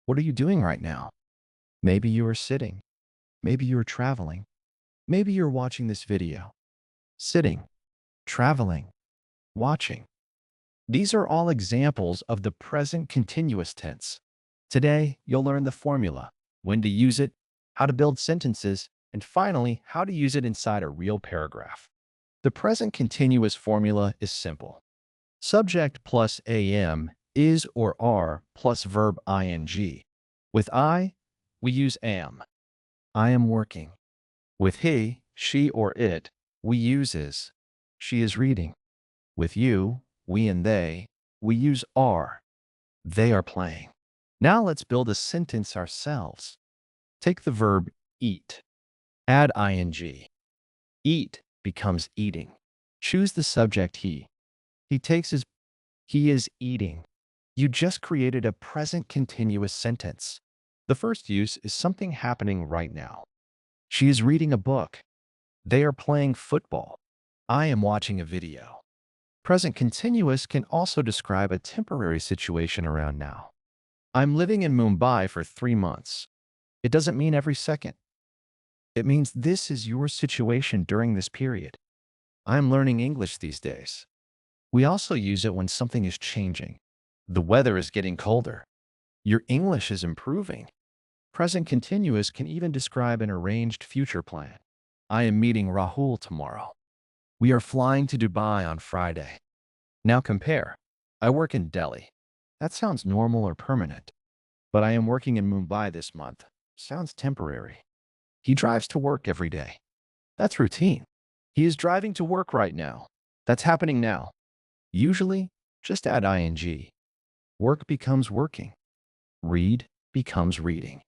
What are you doing right now? Maybe you are sitting. Maybe you are traveling. Maybe you're watching this video. Sitting, traveling, watching. These are all examples of the present continuous tense. Today, you'll learn the formula, when to use it, how to build sentences, and finally, how to use it inside a real paragraph. The present continuous formula is simple. Subject plus am is or are plus verb ing. With I, we use am. I am working. With he, she, or it, we use is. She is reading. With you, we and they, we use are. They are playing. Now let's build a sentence ourselves. Take the verb eat. Add ing. Eat becomes eating. Choose the subject he. He is eating. You just created a present continuous sentence. The first use is something happening right now. She is reading a book. They are playing football. I am watching a video. Present continuous can also describe a temporary situation around now. I'm living in Mumbai for 3 months. It doesn't mean every second. It means this is your situation during this period. I'm learning English these days. We also use it when something is changing. The weather is getting colder. Your English is improving. Present continuous can even describe an arranged future plan. I am meeting Rahul tomorrow. We are flying to Dubai on Friday. Now compare. I work in Delhi. That sounds normal or permanent. But I am working in Mumbai this month. Sounds temporary. He drives to work every day. That's routine. He is driving to work right now. That's happening now. Usually, just add ing. Work becomes working. Read becomes reading.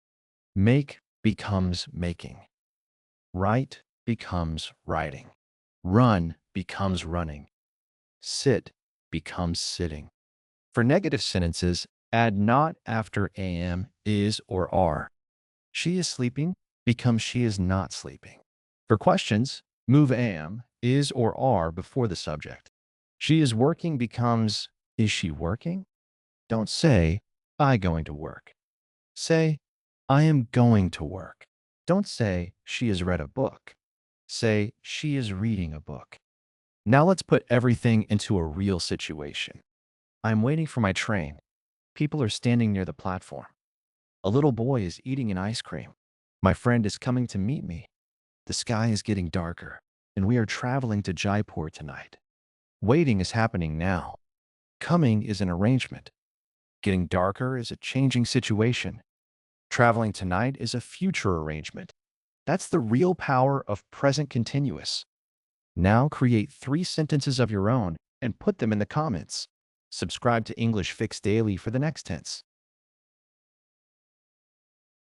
Make becomes making. Write becomes writing. Run becomes running. Sit becomes sitting. For negative sentences, add not after am, is, or are. She is sleeping becomes she is not sleeping. For questions, move am, is, or are before the subject. She is working becomes is she working? Don't say I going to work. Say I am going to work. Don't say she has read a book. Say she is reading a book. Now let's put everything into a real situation. I'm waiting for my train. People are standing near the platform. A little boy is eating an ice cream. My friend is coming to meet me. The sky is getting darker, and we are traveling to Jaipur tonight. Waiting is happening now. Coming is an arrangement. Getting darker is a changing situation. Traveling tonight is a future arrangement. That's the real power of present continuous. Now create 3 sentences of your own and put them in the comments. Subscribe to English Fix Daily for the next tense.